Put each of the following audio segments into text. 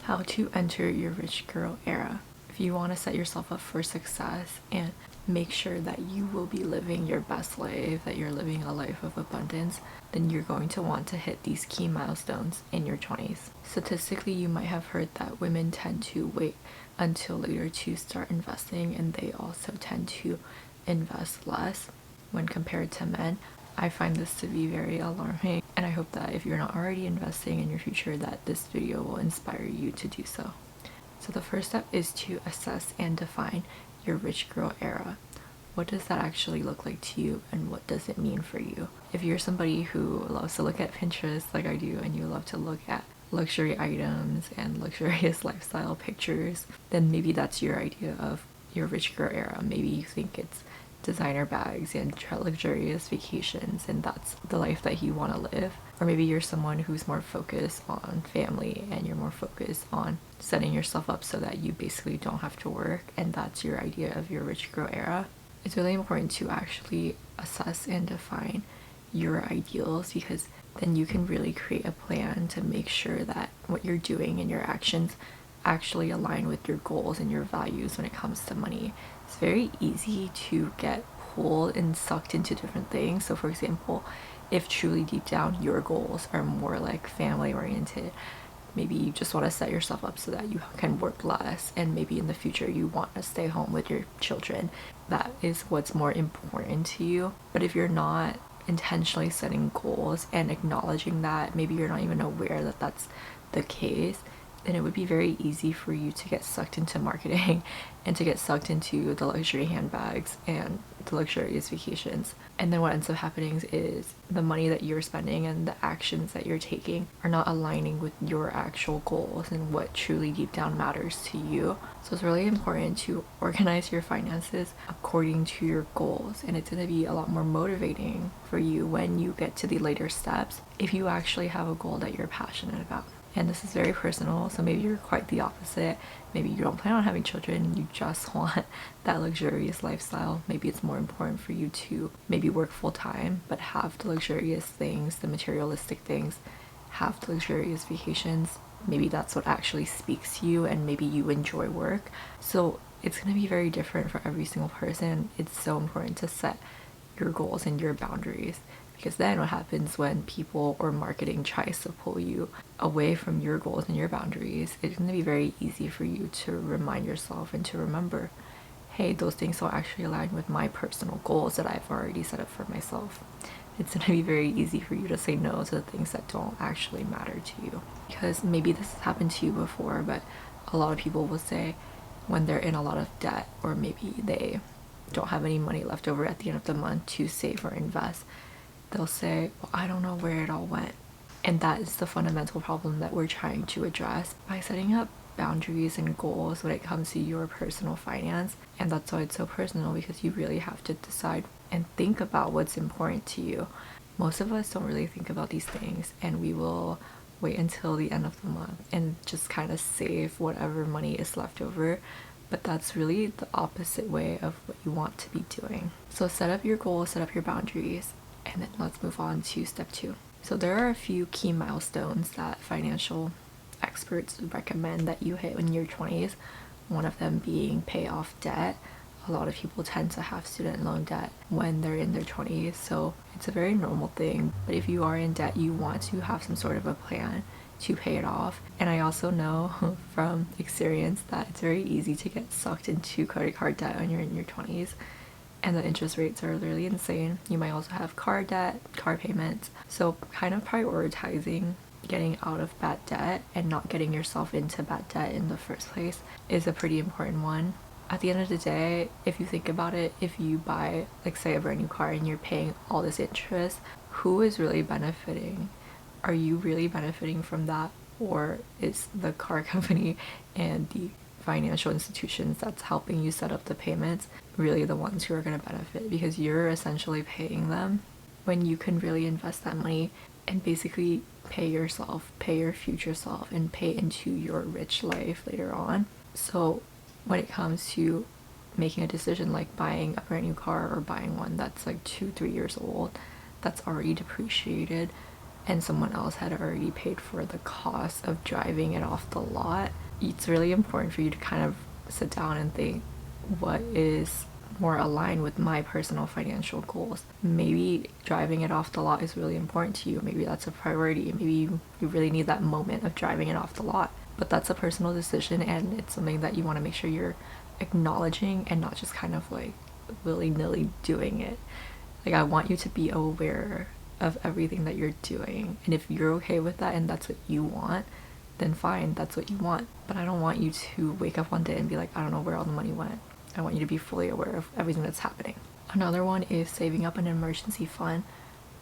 How to enter your rich girl era. If you want to set yourself up for success and make sure that you will be living your best life, that you're living a life of abundance, then you're going to want to hit these key milestones in your 20s. Statistically, you might have heard that women tend to wait until later to start investing, and they also tend to invest less when compared to men. I find this to be very alarming, and I hope that if you're not already investing in your future, that this video will inspire you to do so. So the first step is to assess and define your rich girl era. What does that actually look like to you, and what does it mean for you? If you're somebody who loves to look at Pinterest like I do, and you love to look at luxury items and luxurious lifestyle pictures, then maybe that's your idea of your rich girl era. Maybe you think it's designer bags and luxurious vacations, and that's the life that you want to live. Or maybe you're someone who's more focused on family, and you're more focused on setting yourself up so that you basically don't have to work, and that's your idea of your rich girl era. It's really important to actually assess and define your ideals, because then you can really create a plan to make sure that what you're doing and your actions actually align with your goals and your values when it comes to money. It's very easy to get pulled and sucked into different things. So for example, if truly deep down your goals are more like family oriented, maybe you just want to set yourself up so that you can work less, and maybe in the future you want to stay home with your children. That is what's more important to you. But if you're not intentionally setting goals and acknowledging that, maybe you're not even aware that that's the case, then it would be very easy for you to get sucked into marketing and to get sucked into the luxury handbags and the luxurious vacations. And then what ends up happening is the money that you're spending and the actions that you're taking are not aligning with your actual goals and what truly deep down matters to you. So it's really important to organize your finances according to your goals, and it's going to be a lot more motivating for you when you get to the later steps if you actually have a goal that you're passionate about. And this is very personal, so maybe you're quite the opposite. Maybe you don't plan on having children and you just want that luxurious lifestyle. Maybe it's more important for you to maybe work full-time but have the luxurious things, the materialistic things, have the luxurious vacations. Maybe that's what actually speaks to you, and maybe you enjoy work. So it's going to be very different for every single person. It's so important to set your goals and your boundaries, because then what happens when people or marketing tries to pull you away from your goals and your boundaries, it's going to be very easy for you to remind yourself and to remember, hey, those things don't actually align with my personal goals that I've already set up for myself. It's going to be very easy for you to say no to the things that don't actually matter to you. Because maybe this has happened to you before, but a lot of people will say when they're in a lot of debt, or maybe they don't have any money left over at the end of the month to save or invest, they'll say, well, I don't know where it all went. And that is the fundamental problem that we're trying to address by setting up boundaries and goals when it comes to your personal finance. And that's why it's so personal, because you really have to decide and think about what's important to you. Most of us don't really think about these things, and we will wait until the end of the month and just kind of save whatever money is left over. But that's really the opposite way of what you want to be doing. So set up your goals, set up your boundaries, and then let's move on to step 2. So there are a few key milestones that financial experts recommend that you hit in your 20s. One of them being pay off debt. A lot of people tend to have student loan debt when they're in their 20s, so it's a very normal thing. But if you are in debt, you want to have some sort of a plan to pay it off. And I also know from experience that it's very easy to get sucked into credit card debt when you're in your 20s. And the interest rates are literally insane. You might also have car debt, car payments. So kind of prioritizing getting out of bad debt and not getting yourself into bad debt in the first place is a pretty important one. At the end of the day, if you think about it, if you buy, like say, a brand new car and you're paying all this interest, who is really benefiting? Are you really benefiting from that? Or is the car company and the financial institutions that's helping you set up the payments really the ones who are going to benefit? Because you're essentially paying them when you can really invest that money and basically pay yourself, pay your future self, and pay into your rich life later on. So when it comes to making a decision like buying a brand new car or buying one that's like 2-3 years old, that's already depreciated, and someone else had already paid for the cost of driving it off the lot, it's really important for you to kind of sit down and think, what is more aligned with my personal financial goals? Maybe driving it off the lot is really important to you. Maybe that's a priority. Maybe you really need that moment of driving it off the lot. But that's a personal decision, and it's something that you want to make sure you're acknowledging and not just kind of like willy-nilly doing it. Like, I want you to be aware of everything that you're doing, and if you're okay with that and that's what you want, then fine, that's what you want. But I don't want you to wake up one day and be like, I don't know where all the money went. I want you to be fully aware of everything that's happening. Another one is saving up an emergency fund.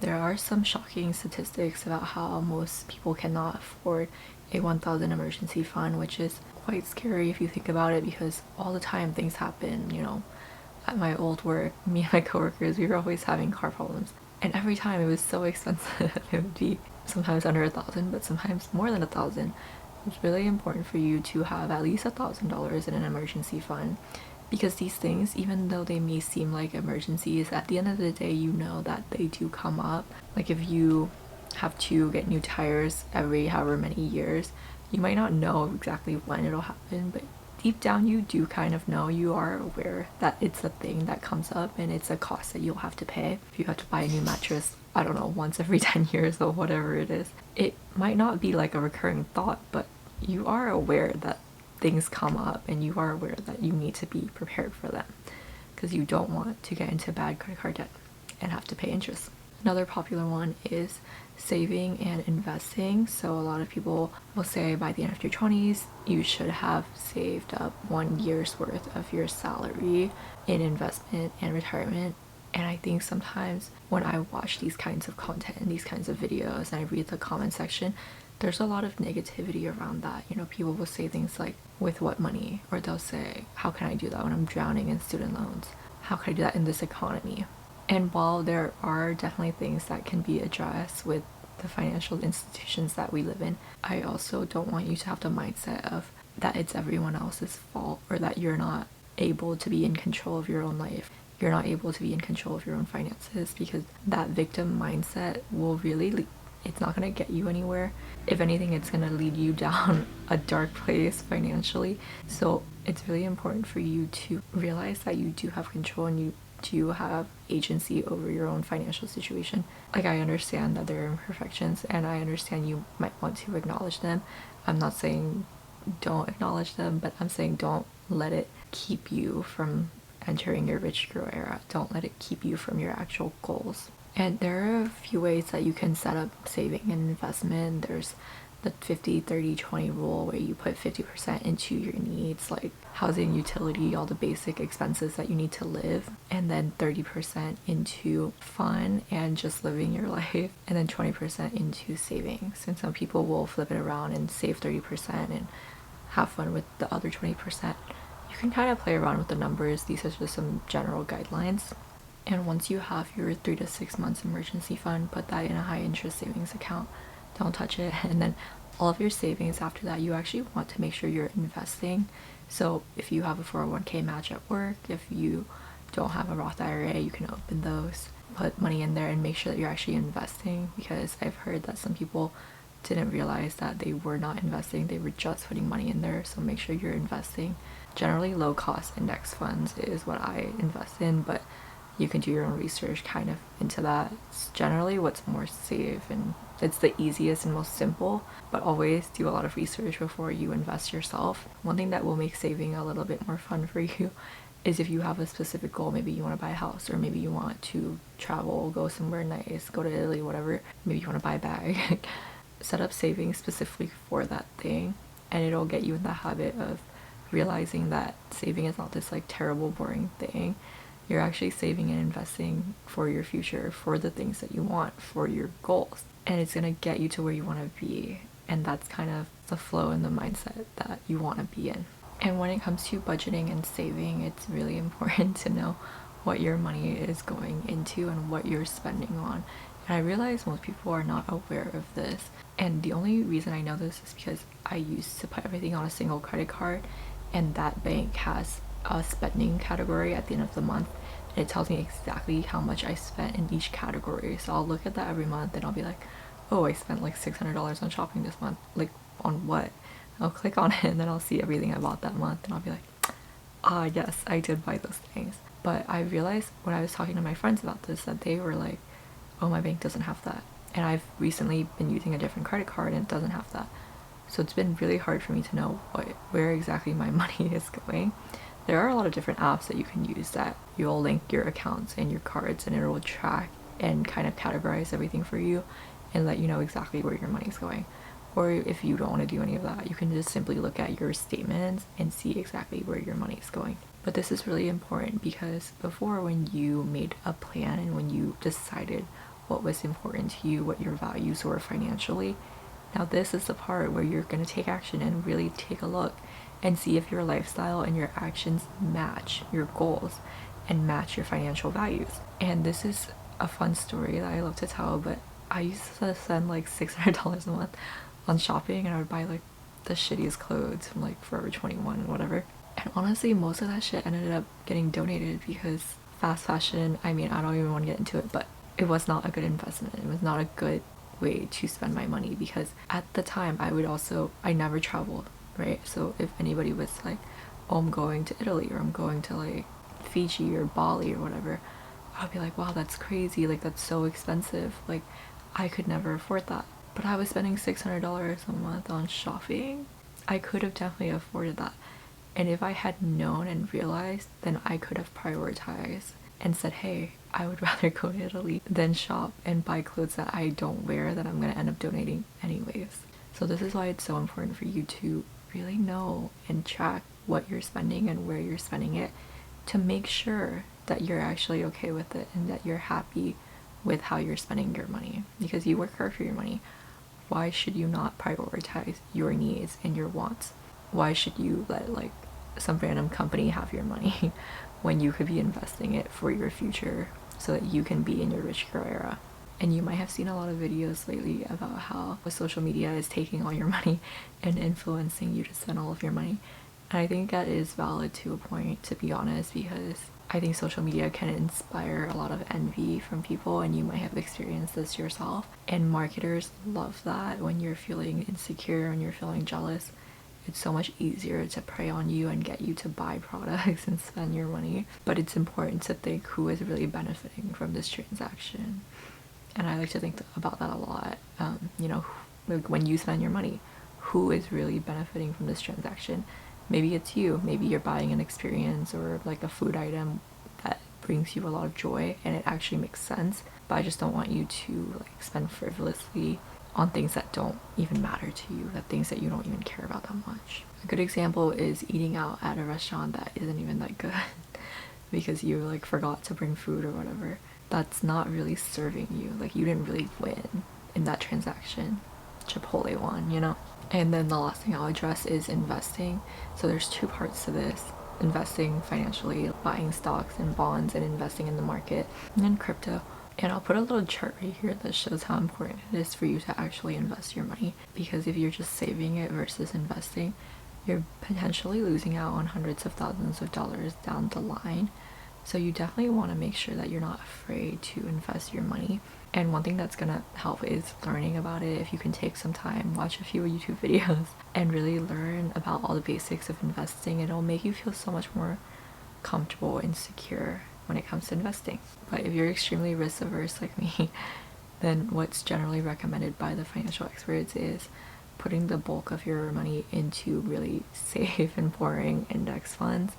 There are some shocking statistics about how most people cannot afford a 1,000 emergency fund, which is quite scary if you think about it, because all the time things happen. You know, at my old work, me and my coworkers, we were always having car problems, and every time it was so expensive. It would be sometimes under 1,000, but sometimes more than 1,000. It's really important for you to have at least $1,000 in an emergency fund, because these things, even though they may seem like emergencies, at the end of the day, you know that they do come up. Like, if you have to get new tires every however many years, you might not know exactly when it'll happen, but deep down you do kind of know. You are aware that it's a thing that comes up and it's a cost that you'll have to pay. If you have to buy a new mattress, I don't know, once every 10 years or whatever it is, it might not be like a recurring thought, but you are aware that things come up and you are aware that you need to be prepared for them, because you don't want to get into bad credit card debt and have to pay interest. Another popular one is saving and investing. So a lot of people will say by the end of your 20s, you should have saved up 1 year's worth of your salary in investment and retirement. And I think sometimes when I watch these kinds of content and these kinds of videos and I read the comment section, there's a lot of negativity around that. You know, people will say things like, with what money? Or they'll say, how can I do that when I'm drowning in student loans? How can I do that in this economy? And while there are definitely things that can be addressed with the financial institutions that we live in, I also don't want you to have the mindset of that it's everyone else's fault, or that you're not able to be in control of your own life. You're not able to be in control of your own finances, because that victim mindset will really, it's not going to get you anywhere. If anything, it's going to lead you down a dark place financially. So it's really important for you to realize that you do have control and you do have agency over your own financial situation. Like, I understand that there are imperfections and I understand you might want to acknowledge them. I'm not saying don't acknowledge them, but I'm saying don't let it keep you from entering your rich girl era. Don't let it keep you from your actual goals. And there are a few ways that you can set up saving and investment. There's the 50-30-20 rule, where you put 50% into your needs, like housing, utility, all the basic expenses that you need to live, and then 30% into fun and just living your life, and then 20% into savings. And some people will flip it around and save 30% and have fun with the other 20%. You can kind of play around with the numbers. These are just some general guidelines. And once you have your 3 to 6 months emergency fund, put that in a high interest savings account. Don't touch it. And then all of your savings after that, you actually want to make sure you're investing. So if you have a 401k match at work, if you don't have a Roth IRA, you can open those, put money in there and make sure that you're actually investing, because I've heard that some people didn't realize that they were not investing, they were just putting money in there. So make sure you're investing. Generally, low cost index funds is what I invest in, but you can do your own research kind of into that. It's generally what's more safe and it's the easiest and most simple, but always do a lot of research before you invest yourself. One thing that will make saving a little bit more fun for you is if you have a specific goal. Maybe you want to buy a house, or maybe you want to travel, go somewhere nice, go to Italy, whatever. Maybe you want to buy a bag. Set up saving specifically for that thing, and it'll get you in the habit of realizing that saving is not this like terrible boring thing. You're actually saving and investing for your future, for the things that you want, for your goals. And it's going to get you to where you want to be. And that's kind of the flow and the mindset that you want to be in. And when it comes to budgeting and saving, it's really important to know what your money is going into and what you're spending on. And I realize most people are not aware of this. And the only reason I know this is because I used to put everything on a single credit card, and that bank has a spending category at the end of the month, and it tells me exactly how much I spent in each category. So I'll look at that every month and I'll be like, oh, I spent like $600 on shopping this month. Like, on what? I'll click on it and then I'll see everything I bought that month and I'll be like, ah, yes, I did buy those things. But I realized when I was talking to my friends about this that they were like, oh, my bank doesn't have that. And I've recently been using a different credit card and it doesn't have that. So it's been really hard for me to know where exactly my money is going. There are a lot of different apps that you can use that you'll link your accounts and your cards and it will track and kind of categorize everything for you and let you know exactly where your money's going. Or if you don't want to do any of that, you can just simply look at your statements and see exactly where your money's going. But this is really important because before, when you made a plan and when you decided what was important to you, what your values were financially, now this is the part where you're going to take action and really take a look and see if your lifestyle and your actions match your goals and match your financial values. And this is a fun story that I love to tell, but I used to spend like $600 a month on shopping and I would buy like the shittiest clothes from like Forever 21 and whatever. And honestly, most of that shit ended up getting donated because fast fashion, I mean, I don't even want to get into it, but it was not a good investment. It was not a good way to spend my money because at the time I never traveled, right? So if anybody was like, oh, I'm going to Italy or I'm going to like Fiji or Bali or whatever, I'd be like, wow, that's crazy, like that's so expensive, like I could never afford that. But I was spending $600 a month on shopping. I could have definitely afforded that. And if I had known and realized, then I could have prioritized and said, hey, I would rather go to Italy than shop and buy clothes that I don't wear that I'm going to end up donating anyways. So this is why it's so important for you to really know and track what you're spending and where you're spending it to make sure that you're actually okay with it and that you're happy with how you're spending your money, because you work hard for your money. Why should you not prioritize your needs and your wants? Why should you let like some random company have your money when you could be investing it for your future so that you can be in your rich girl era? And you might have seen a lot of videos lately about how social media is taking all your money and influencing you to spend all of your money. And I think that is valid to a point, to be honest, because I think social media can inspire a lot of envy from people, and you might have experienced this yourself. And marketers love that. When you're feeling insecure and you're feeling jealous, it's so much easier to prey on you and get you to buy products and spend your money. But it's important to think who is really benefiting from this transaction. And I like to think about that a lot. Like when you spend your money, who is really benefiting from this transaction? Maybe it's you. Maybe you're buying an experience or like a food item that brings you a lot of joy and it actually makes sense. But I just don't want you to like spend frivolously on things that don't even matter to you, that things that you don't even care about that much. A good example is eating out at a restaurant that isn't even that good because you like forgot to bring food or whatever. That's not really serving you. Like you didn't really win in that transaction. Chipotle won, you know? And then the last thing I'll address is investing. So there's two parts to this: investing financially, buying stocks and bonds and investing in the market, and then crypto. And I'll put a little chart right here that shows how important it is for you to actually invest your money, because if you're just saving it versus investing, you're potentially losing out on hundreds of thousands of dollars down the line. So you definitely want to make sure that you're not afraid to invest your money. And one thing that's gonna help is learning about it. If you can take some time, watch a few YouTube videos and really learn about all the basics of investing, it'll make you feel so much more comfortable and secure when it comes to investing. But if you're extremely risk averse like me, then what's generally recommended by the financial experts is putting the bulk of your money into really safe and boring index funds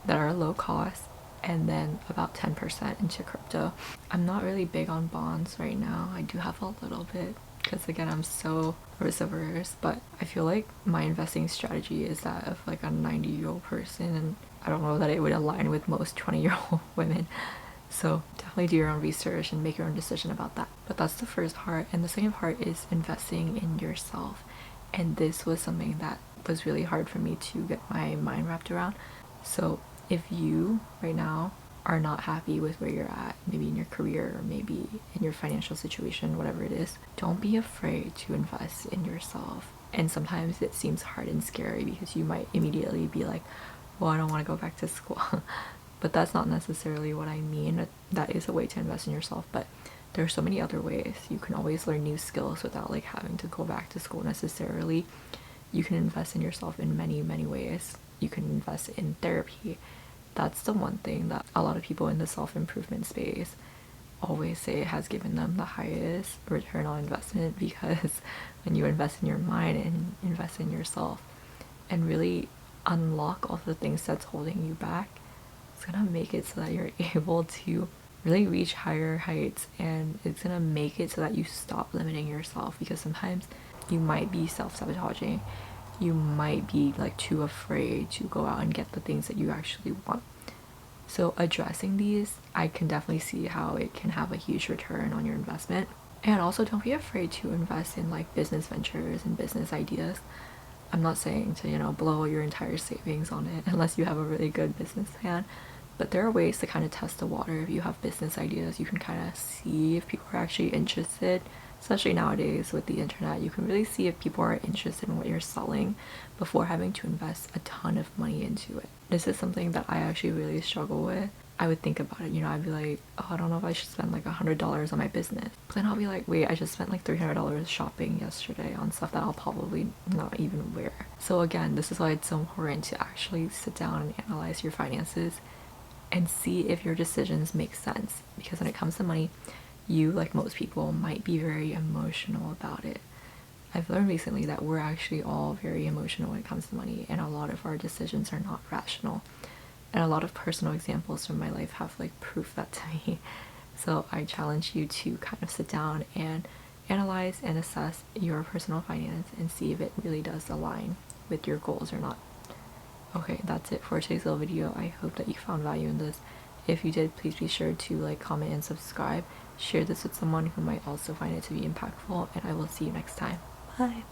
that are low cost, and then about 10% into crypto. I'm not really big on bonds right now. I do have a little bit because again, I'm so risk averse, but I feel like my investing strategy is that of like a 90-year-old person, and I don't know that it would align with most 20-year-old women. So definitely do your own research and make your own decision about that. But that's the first part. And the second part is investing in yourself. And this was something that was really hard for me to get my mind wrapped around. So if you right now are not happy with where you're at, maybe in your career or maybe in your financial situation, whatever it is, don't be afraid to invest in yourself. And sometimes it seems hard and scary because you might immediately be like, well, I don't want to go back to school. But that's not necessarily what I mean. That is a way to invest in yourself, but There's so many other ways. You can always learn new skills without like having to go back to school necessarily. You can invest in yourself in many, many ways. You can invest in therapy. That's the one thing that a lot of people in the self-improvement space always say has given them the highest return on investment, because when you invest in your mind and invest in yourself and really unlock all the things that's holding you back, it's gonna make it so that you're able to really reach higher heights, and it's gonna make it so that you stop limiting yourself, because sometimes you might be self-sabotaging. You might be like too afraid to go out and get the things that you actually want. So addressing these, I can definitely see how it can have a huge return on your investment. And also, don't be afraid to invest in like business ventures and business ideas. I'm not saying to, you know, blow your entire savings on it unless you have a really good business plan. But there are ways to kind of test the water. If you have business ideas, you can kind of see if people are actually interested. Especially nowadays with the internet, you can really see if people are interested in what you're selling before having to invest a ton of money into it. This is something that I actually really struggle with. I would think about it, you know, I'd be like, oh, I don't know if I should spend like $100 on my business. But then I'll be like, wait, I just spent like $300 shopping yesterday on stuff that I'll probably not even wear. So again, this is why it's so important to actually sit down and analyze your finances and see if your decisions make sense. Because when it comes to money, you, like most people, might be very emotional about it. I've learned recently that we're actually all very emotional when it comes to money, and a lot of our decisions are not rational. And a lot of personal examples from my life have like proof that to me. So I challenge you to kind of sit down and analyze and assess your personal finance and see if it really does align with your goals or not. Okay, that's it for today's little video. I hope that you found value in this. If you did, please be sure to like, comment, and subscribe. Share this with someone who might also find it to be impactful, and I will see you next time. Bye!